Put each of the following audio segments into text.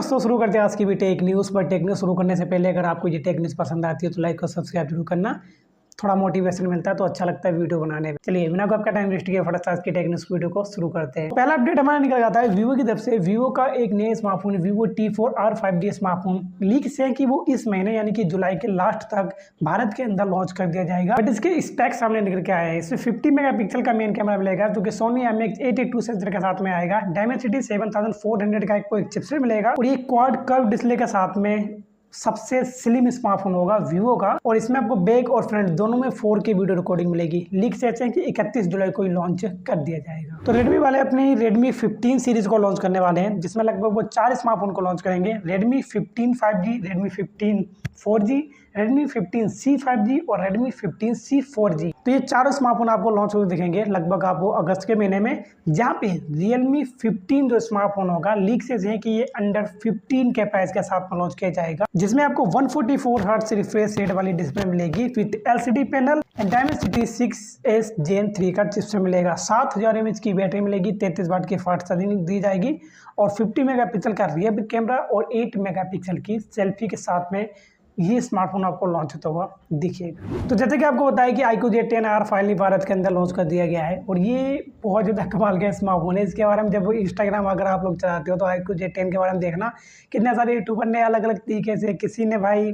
दोस्तों, शुरू करते हैं आज की भी टेक न्यूज़। पर टेक न्यूज़ शुरू करने से पहले अगर आपको ये टेक न्यूज़ पसंद आती है तो लाइक और सब्सक्राइब जरूर करना। थोड़ा मोटिवेशन मिलता है तो अच्छा लगता है वीडियो बनाने में। चलिए बिना को आपका टाइम वेस्ट किए फटाफट आज की टेक न्यूज़ वीडियो को शुरू करते हैं। पहला अपडेट हमारा निकल जाता है वीवो की तरफ से। वीवो का एक नया smartphone Vivo T4R 5G smartphone leak से है कि वो इस महीने यानी कि जुलाई के लास्ट तक भारत के अंदर लॉन्च कर दिया जाएगा। बट इसके स्पेक्स सामने निकल के आए हैं। इसमें 50 मेगापिक्सल का मेन कैमरा मिलेगा जो कि सोनी IMX882 सेंसर के साथ में आएगा। डायमेंसिटी 7400 का एक चिपसेट मिलेगा और ये क्वाड कर्व डिस्प्ले के साथ में सबसे स्लिम स्मार्टफोन होगा वीवो का। और इसमें आपको बैक और फ्रंट दोनों में 4K वीडियो रिकॉर्डिंग मिलेगी। लीक से ऐसे हैं कि 31 जुलाई को लॉन्च कर दिया जाएगा। तो रेडमी वाले अपनी रेडमी 15 सीरीज को लॉन्च करने वाले हैं जिसमें लगभग वो 4 स्मार्टफोन को लॉन्च करेंगे। Redmi 15 5G, Redmi 15 4G, Redmi 15C 5G और रेडमी 15C 4G। तो ये चारों स्मार्टफोन आपको लॉन्च होते दिखेंगे लगभग आपको अगस्त के महीने में। जहाँ पे रियलमी 15 जो स्मार्टफोन होगा लीक से है कि ये अंडर 15 के प्राइस के साथ में लॉन्च किया जाएगा, जिसमें आपको 144 हर्ट्ज रिफ्रेश रेट वाली डिस्प्ले मिलेगी with LCD panel and Dimensity 6S Gen 3 का चिपसेट मिलेगा। 7000 mAh की बैटरी मिलेगी, 33 वाट की फास्ट चार्जिंग दी जाएगी और 50 मेगापिक्सल का रियर कैमरा और 8 मेगापिक्सल की सेल्फी के साथ में ये स्मार्टफोन आपको लॉन्च होता हुआ दिखेगा। तो जैसे कि आपको बताया कि iQOO Z10R फाइनली भारत के अंदर लॉन्च कर दिया गया है और ये बहुत ज़्यादा कमाल का स्मार्टफोन है। इसके बारे में जब इंस्टाग्राम अगर आप लोग चलाते हो तो iQOO Z10 के बारे में देखना कितने सारे यूट्यूबर ने अलग अलग तरीके से, किसी ने भाई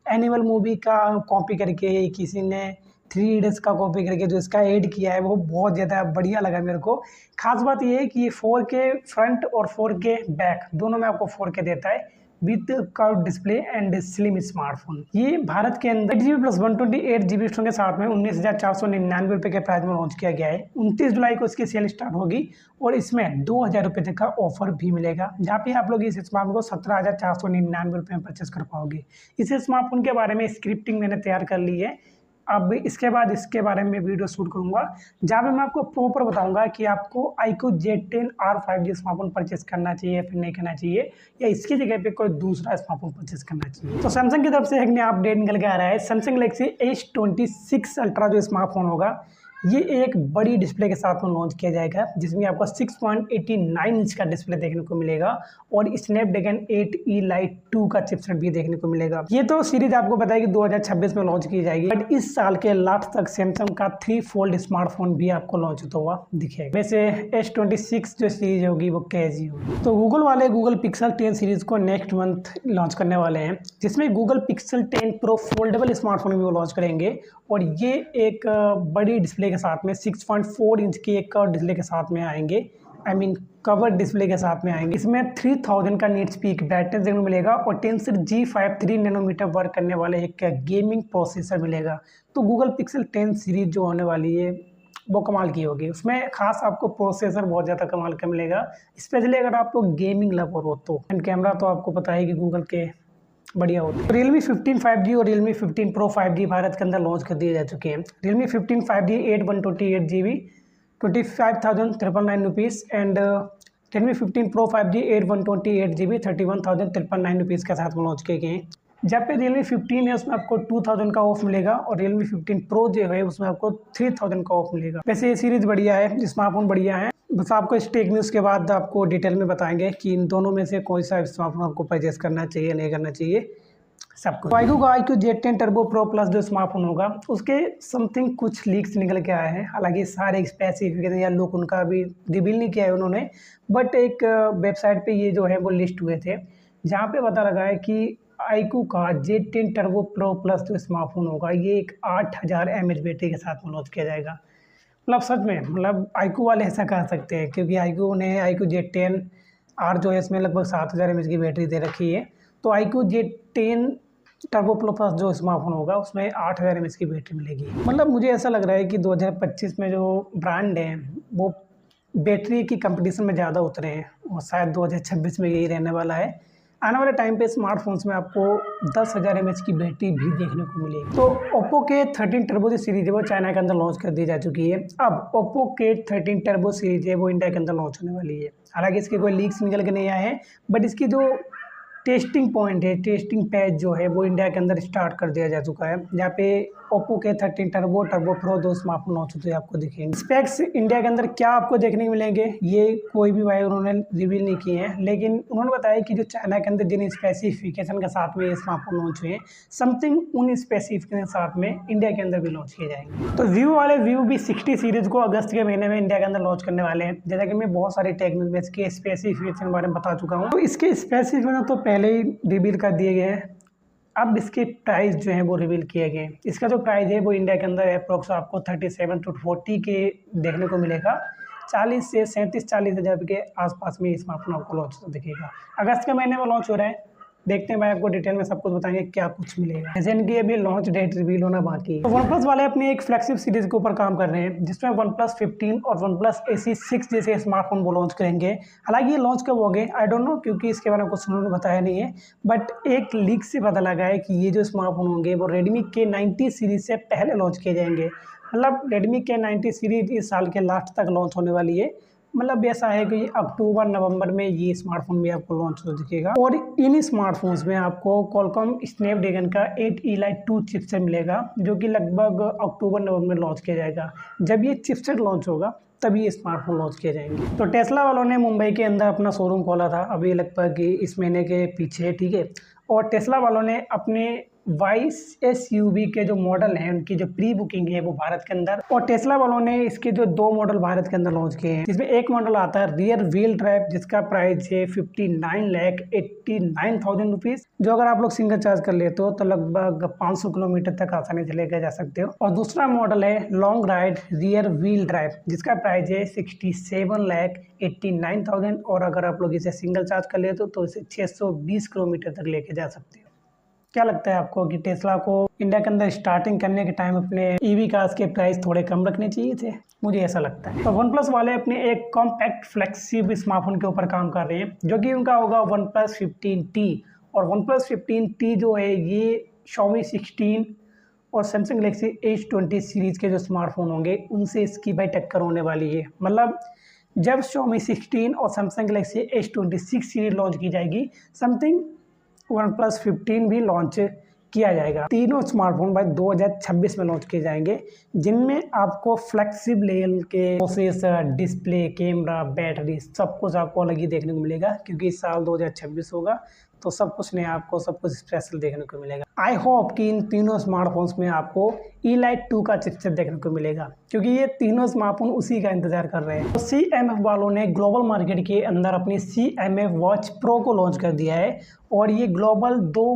एनिमल मूवी का कॉपी करके, किसी ने 3 इडियट्स का कॉपी करके जो इसका एड किया है वो बहुत ज़्यादा बढ़िया लगा मेरे को। खास बात ये है कि ये 4K फ्रंट और 4K बैक दोनों में आपको 4K देता है with curve display and slim smartphone. ये भारत के अंदर 8GB प्लस 128GB के साथ में 19,499 रुपये के प्राइस में लॉन्च किया गया है। 29 जुलाई को इसकी सेल स्टार्ट होगी और इसमें 2,000 रुपये तक का ऑफर भी मिलेगा जहाँ पे आप लोग इस स्मार्टफोन को 17,499 रुपये में परचेस कर पाओगे। इस स्मार्टफोन के बारे में स्क्रिप्टिंग मैंने तैयार कर ली है। अब इसके बाद इसके बारे में वीडियो शूट करूंगा जहाँ पे मैं आपको प्रॉपर बताऊंगा कि आपको iQOO Z10R 5G smartphone purchase करना चाहिए फिर नहीं करना चाहिए, या इसकी जगह पे कोई दूसरा स्मार्टफोन परचेस करना चाहिए। तो सैमसंग की तरफ से एक नया अपडेट निकल के आ रहा है। सैमसंग गैलेक्सी S26 अल्ट्रा जो स्मार्टफोन होगा ये एक बड़ी डिस्प्ले के साथ में लॉन्च किया जाएगा जिसमें आपको 6.89 इंच का डिस्प्ले देखने को मिलेगा और स्नैपड्रैगन 8E Lite 2 का चिपसेट भी देखने को मिलेगा। ये तो सीरीज आपको पता है कि 2026 में लॉन्च की जाएगी, बट इस साल के लास्ट तक सैमसंग का 3 फोल्ड स्मार्टफोन भी आपको लॉन्च होता हुआ दिखेगा। वैसे S26 जो सीरीज होगी वो कैसी होगी। तो गूगल वाले गूगल पिक्सल 10 सीरीज को नेक्स्ट मंथ लॉन्च करने वाले हैं जिसमें Google pixel 10 pro foldable smartphone भी वो लॉन्च करेंगे और ये एक बड़ी डिस्प्ले के साथ में 6.4 इंच की एक डिस्प्ले के साथ में आएंगे। कवर डिस्प्ले के साथ में आएंगे। इसमें 3000 का नीट स्पीक बैटरी देखने को मिलेगा और टेंसर G5 3 नैनोमीटर वर्क करने वाले एक गेमिंग प्रोसेसर मिलेगा। तो गूगल पिक्सल 10 सीरीज जो होने वाली है वो कमाल की होगी। उसमें खास आपको प्रोसेसर बहुत ज़्यादा कमाल का मिलेगा, स्पेशली अगर आप लोग गेमिंग लवर हो तो। एंड कैमरा तो आपको पता है कि गूगल के बढ़िया होता है। रियलमी 15 5G और रियलमी 15 प्रो 5G भारत के अंदर लॉन्च कर दिए जा चुके हैं। Realme 15 5G 8/128GB 25,999 rupees and Realme 15 pro 5G 8/128GB 31,999 rupees के साथ में लॉन्च किए गए हैं। जब पे रियलमी 15 है उसमें आपको 2000 का ऑफ मिलेगा और रियलमी 15 प्रो जो है उसमें आपको 3000 का ऑफ मिलेगा। वैसे ये सीरीज़ बढ़िया है, स्मार्टफोन बढ़िया है। बस आपको इस टेक न्यूज़ के बाद आपको डिटेल में बताएंगे कि इन दोनों में से कौन सा स्मार्टफोन आपको परचेस करना चाहिए नहीं करना चाहिए सबको। iQOO Z10 turbo pro plus जो स्मार्टफोन होगा उसके समथिंग कुछ लीक्स निकल के आए हैं। हालांकि सारे स्पेसिफिकेशन या लुक उनका अभी रिवील नहीं किया है उन्होंने, बट एक वेबसाइट पे ये जो है वो लिस्ट हुए थे जहाँ पे पता लगा है कि iQOO का Z10 टर्बो प्रो प्लस जो स्मार्टफोन होगा ये एक 8000 mAh बैटरी के साथ में लॉन्च किया जाएगा। मतलब सच में iQOO वाले ऐसा कह सकते हैं क्योंकि iQOO ने iQOO Z10R जो है इसमें लगभग 7000 mAh की बैटरी दे रखी है। तो iQOO Z10 turbo pro plus जो स्मार्टफोन होगा उसमें 8000 mAh की बैटरी मिलेगी। मतलब मुझे ऐसा लग रहा है कि 2025 में जो ब्रांड हैं वो बैटरी की कंपटीशन में ज़्यादा उतरे हैं और शायद 2026 में यही रहने वाला है। आने वाले टाइम पे स्मार्टफोन्स में आपको 10,000 mAh की बैटरी भी देखने को मिलेगी। तो ओप्पो के 13 टर्बो जो सीरीज है वो चाइना के अंदर लॉन्च कर दी जा चुकी है। अब ओप्पो के 13 टर्बो सीरीज है वो इंडिया के अंदर लॉन्च होने वाली है। हालांकि इसके कोई लीक्स निकल के नहीं आए हैं, बट इसकी जो टेस्टिंग पॉइंट है, टेस्टिंग पैच जो है वो इंडिया के अंदर स्टार्ट कर दिया जा चुका है, जहाँ पे ओप्पो के 13 टर्बो प्रो 2 स्मार्टफोन लॉन्च होते हैं आपको दिखेंगे। स्पेक्स इंडिया के अंदर क्या आपको देखने को मिलेंगे ये कोई भी भाई उन्होंने रिवील नहीं किए हैं, लेकिन उन्होंने बताया कि जो चाइना के अंदर जिन स्पेसिफिकेशन के साथ में ये स्मार्टफोन लॉन्च हुए हैं, समथिंग उन स्पेसिफिकेशन के साथ में इंडिया के अंदर भी लॉन्च किए जाएंगे। तो व्यू V60 सीरीज को अगस्त के महीने में इंडिया के अंदर लॉन्च करने वाले हैं, जैसा कि मैं बहुत सारे टेक्निकल में इसके स्पेसिफिकेशन के बारे में बता चुका हूँ। तो इसके स्पेसिफिकेशन तो पहले ही रिवील कर दिए गए हैं, अब इसके प्राइस जो है वो रिवील किए गए। इसका जो प्राइस है वो इंडिया के अंदर अप्रोक्स आपको 37 to 40 के देखने को मिलेगा। 40 से 37-40 हज़ार के आसपास में स्मार्टफोन आपको लॉन्च दिखेगा। अगस्त के महीने में लॉन्च हो रहा है, देखते हैं भाई, आपको डिटेल में सब कुछ बताएंगे क्या कुछ मिलेगा। जैसे इनकी अभी लॉन्च डेट रिवील होना बाकी है। तो OnePlus वाले अपनी एक फ्लैगशिप सीरीज के ऊपर काम कर रहे हैं, जिसमें OnePlus 15 और OnePlus AC6 जैसे स्मार्टफोन वो लॉन्च करेंगे। हालांकि ये लॉन्च कब होंगे आई डोंट नो, क्योंकि इसके बारे में कुछ उन्होंने बताया नहीं है, बट एक लीक से पता लगा है कि ये जो स्मार्टफोन होंगे वो Redmi K90 सीरीज से पहले लॉन्च किए जाएंगे। मतलब Redmi K90 सीरीज इस साल के लास्ट तक लॉन्च होने वाली है। मतलब ऐसा है कि अक्टूबर नवंबर में ये स्मार्टफोन भी आपको लॉन्च हो दिखेगा, और इन स्मार्टफोन्स में आपको Qualcomm स्नैपड्रैगन का 8 Elite 2 चिपसेट मिलेगा, जो कि लगभग अक्टूबर नवंबर में लॉन्च किया जाएगा। जब ये चिपसेट लॉन्च होगा तभी ये स्मार्टफोन लॉन्च किए जाएंगे। तो टेस्ला वालों ने मुंबई के अंदर अपना शोरूम खोला था अभी लगभग इस महीने के पीछे, ठीक है, और टेस्ला वालों ने अपने वाइस SUV के जो मॉडल हैं उनकी जो प्री बुकिंग है वो भारत के अंदर, और टेस्ला वालों ने इसके जो 2 मॉडल भारत के अंदर लॉन्च किए हैं, जिसमें एक मॉडल आता है रियर व्हील ड्राइव, जिसका प्राइस है 59,89,000 रुपीज, जो अगर आप लोग सिंगल चार्ज कर लेते हो तो लगभग 500 किलोमीटर तक आसानी से लेकर जा सकते हो। और दूसरा मॉडल है long ride rear wheel drive, जिसका प्राइस है 67,89,000, और अगर आप लोग इसे सिंगल चार्ज कर लेते हो तो इसे 620 किलोमीटर तक लेके जा सकते हो। क्या लगता है आपको कि टेस्ला को इंडिया के अंदर स्टार्टिंग करने के टाइम अपने EV कार्स के प्राइस थोड़े कम रखने चाहिए थे? मुझे ऐसा लगता है। तो OnePlus वाले अपने एक कॉम्पैक्ट फ्लेक्सिब स्मार्टफोन के ऊपर काम कर रहे हैं, जो कि उनका होगा OnePlus 15T। और OnePlus 15T जो है ये Xiaomi 16 और Samsung Galaxy S20 सीरीज के जो स्मार्टफोन होंगे उनसे इसकी भाई टक्कर होने वाली है। मतलब जब Xiaomi 16 और Samsung Galaxy S26 series launch की जाएगी, समथिंग OnePlus 15 भी लॉन्च किया जाएगा। तीनों स्मार्टफोन भाई 2026 में लॉन्च किए जाएंगे, जिनमें आपको फ्लेक्सिबल लेवल के प्रोसेसर, डिस्प्ले, कैमरा, बैटरी सब कुछ आपको अलग ही देखने को मिलेगा, क्योंकि इस साल 2026 होगा तो सब कुछ नया, आपको सब कुछ स्पेशल देखने को मिलेगा। आई होप कि इन तीनों स्मार्टफोन्स में आपको Elite 2 का चिपसेट देखने को मिलेगा, क्योंकि ये तीनों स्मार्टफोन उसी का इंतजार कर रहे हैं। तो CMF वालों ने ग्लोबल मार्केट के अंदर अपनी CMF वॉच प्रो को लॉन्च कर दिया है, और ये ग्लोबल 2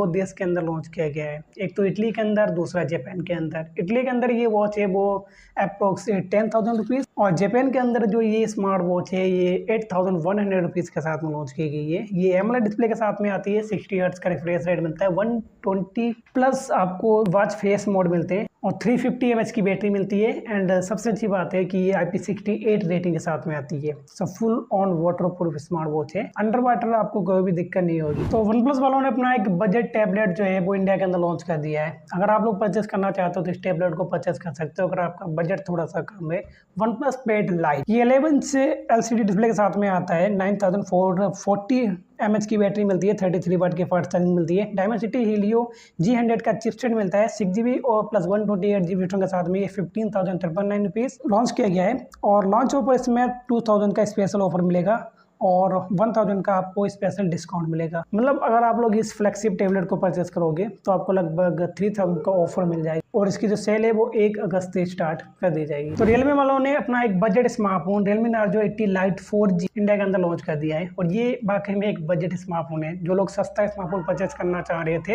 देश के अंदर लॉन्च किया गया है, एक तो इटली के अंदर, दूसरा जापान के अंदर। इटली के अंदर ये वॉच है वो अप्रोक्स 10,000 रुपीज़, और जापान के अंदर जो ये स्मार्ट वॉच है ये 8,100 रुपीज़ के साथ में लॉन्च की गई है। ये AMOLED डिस्प्ले के साथ में आती है, 60 हर्ट्ज का रिफ्रेश रेट मिलता है, 120 प्लस आपको वॉच फेस मोड मिलते हैं, और 350 mAh की बैटरी मिलती है। एंड सबसे अच्छी बात है कि ये IP68 रेटिंग के साथ में आती है। So full on water proof smart watch है, अंडर वाटर आपको कोई भी दिक्कत नहीं होगी। तो OnePlus वालों ने अपना एक बजट टैबलेट जो है वो इंडिया के अंदर लॉन्च कर दिया है। अगर आप लोग परचेस करना चाहते हो तो इस टैबलेट को परचेस कर सकते हो, अगर आपका बजट थोड़ा सा कम है। OnePlus Pad Lite ये 11 से LCD डिस्प्ले के साथ में आता है, 9440 mAh की बैटरी मिलती है, 33 वाट की फास्ट चार्जिंग मिलती है, Dimensity Helio G100 का चिपसेट मिलता है 6GB और प्लस 128GB के साथ में। ये 15,399 रुपीज़ लॉन्च किया गया है, और लॉन्च ऑफर इसमें 2,000 का स्पेशल ऑफर मिलेगा और 1,000 का आपको स्पेशल डिस्काउंट मिलेगा। मतलब अगर आप लोग इस फ्लैगशिप टैबलेट को परचेस करोगे तो आपको लगभग 3,000 का ऑफर मिल जाएगा, और इसकी जो सेल है वो 1 अगस्त से स्टार्ट कर दी जाएगी। तो Realme वालों ने अपना एक budget smartphone Realme Narzo 80 Lite 4G India के अंदर लॉन्च कर दिया है, और ये वाकई में एक बजट स्मार्टफोन है। जो लोग सस्ता स्मार्टफोन परचेस करना चाह रहे थे,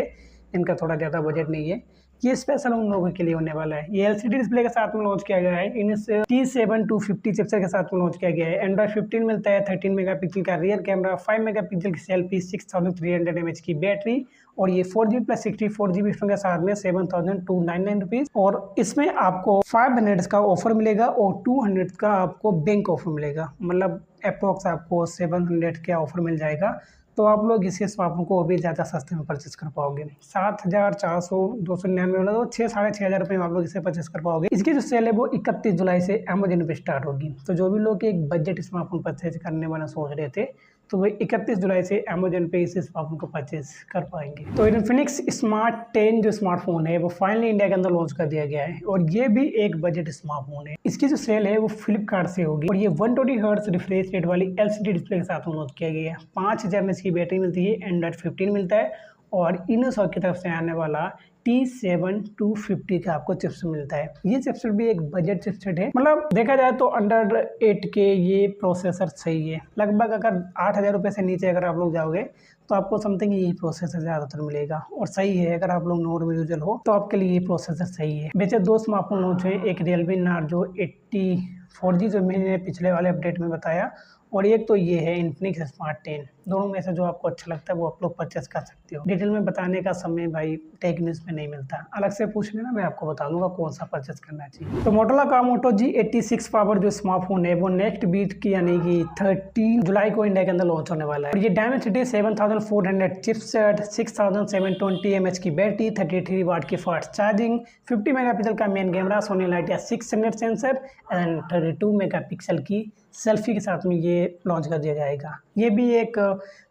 इनका थोड़ा ज़्यादा बजट नहीं है, ये स्पेशल उन लोगों के लिए होने वाला है। ये LCD डिस्प्ले के साथ में लॉन्च किया गया है, इनसे T7250 चिपसेट के साथ में लॉन्च किया गया है। Android 15 मिलता है, 13 मेगापिक्सल का रियर कैमरा, 5 मेगापिक्सल की सेल्फी, 6300 mAh की बैटरी, और ये 4G प्लस 64GB के साथ में 7,299 रुपीज़। और इसमें आपको 500 का ऑफर मिलेगा और 200 का आपको बैंक ऑफर मिलेगा, मतलब अप्रोक्स आपको 700 का ऑफर मिल जाएगा। तो आप लोग इसी स्मार्टफोन को भी ज़्यादा सस्ते में परचेस कर पाओगे। 7,400 299 वाला तो 6,500 रुपये में आप लोग इसे परचेस कर पाओगे। इसकी जो सेल है वो 31 जुलाई से अमेजन पे स्टार्ट होगी। तो जो भी लोग एक बजट स्मार्टफोन परचेज करने वाला सोच रहे थे तो वही 31 जुलाई से अमेजन पे इस स्मार्टफोन को परचेज कर पाएंगे। तो इन्फिनिक्स स्मार्ट 10 जो स्मार्टफोन है वो फाइनली इंडिया के अंदर लॉन्च कर दिया गया है और ये भी एक बजट स्मार्टफोन है। इसकी जो सेल है वो फ्लिपकार्ट से होगी और ये 120 हर्ट्ज रिफ्रेश रेट वाली LCD डिस्प्ले के साथ लॉन्च किया गया है। 5000 mAh की बैटरी मिलती है, एंड्रॉइड 15 मिलता है और इनोसॉक की तरफ से आने वाला T7250 का आपको चिप्स मिलता है। ये चिपसेट भी एक बजट चिपसेट है, मतलब देखा जाए तो अंडर 8K ये प्रोसेसर सही है। लगभग अगर 8000 रुपये से नीचे अगर आप लोग जाओगे तो आपको समथिंग यही प्रोसेसर ज़्यादातर मिलेगा और सही है। अगर आप लोग नॉर्मल यूजर हो तो आपके लिए ये प्रोसेसर सही है। वैसे 2 स्मार्टफोन लॉन्च हुए, एक रियलमी नार्जो 84G जो मैंने पिछले वाले अपडेट में बताया और एक तो ये है इन्फिनिक्स स्मार्ट 10। दोनों में से जो आपको अच्छा लगता है वो आप लोग परचेस कर सकते हो। डिटेल में बताने का समय भाई टेक न्यूज़ में नहीं मिलता, अलग से पूछ लेना, मैं आपको बता दूंगा कौन सा परचेस करना चाहिए। तो मोटोरोला का मोटो G86 पावर जो स्मार्टफोन है वो नेक्स्ट वीक की यानी कि 13 जुलाई को इंडिया के अंदर लॉन्च होने वाला है। और ये डायमेंसिटी 7400 चिपसेट, 6720 mAh की बैटरी, 33 वाट की फास्ट चार्जिंग, 50 मेगापिक्सल का main camera, Sony Lytia 600 sensor and 32 megapixel की सेल्फी के साथ में ये लॉन्च कर दिया जाएगा। ये भी एक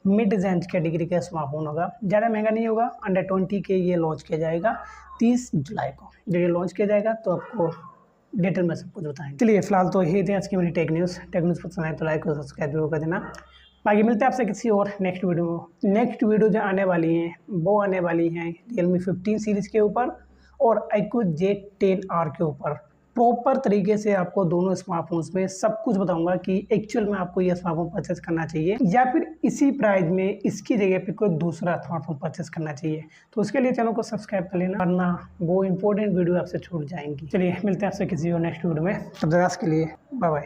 मिड रेंज कैटेगरी का स्मार्टफोन होगा, ज़्यादा महंगा नहीं होगा। अंडर 20 के ये लॉन्च किया जाएगा 30 जुलाई को। जब ये लॉन्च किया जाएगा तो आपको डिटेल में सब कुछ बताएंगे। चलिए फिलहाल तो यही थे आज की मेरी टेक न्यूज़ पसंद आए तो लाइक और सब्सक्राइब जरूर कर देना। बाकी मिलते हैं आपसे किसी और नेक्स्ट वीडियो जो आने वाली हैं वो आने वाली हैं Realme 15 सीरीज़ के ऊपर और iQOO Z10R के ऊपर। प्रॉपर तरीके से आपको दोनों स्मार्टफोन्स में सब कुछ बताऊंगा कि एक्चुअल में आपको ये स्मार्टफोन परचेस करना चाहिए या फिर इसी प्राइस में इसकी जगह पे कोई दूसरा स्मार्टफोन परचेस करना चाहिए। तो उसके लिए चैनल को सब्सक्राइब कर लेना, वरना वो इंपॉर्टेंट वीडियो आपसे छूट जाएंगी। चलिए मिलते हैं आपसे किसी और नेक्स्ट वीडियो में, तब तक के लिए बाय बाय।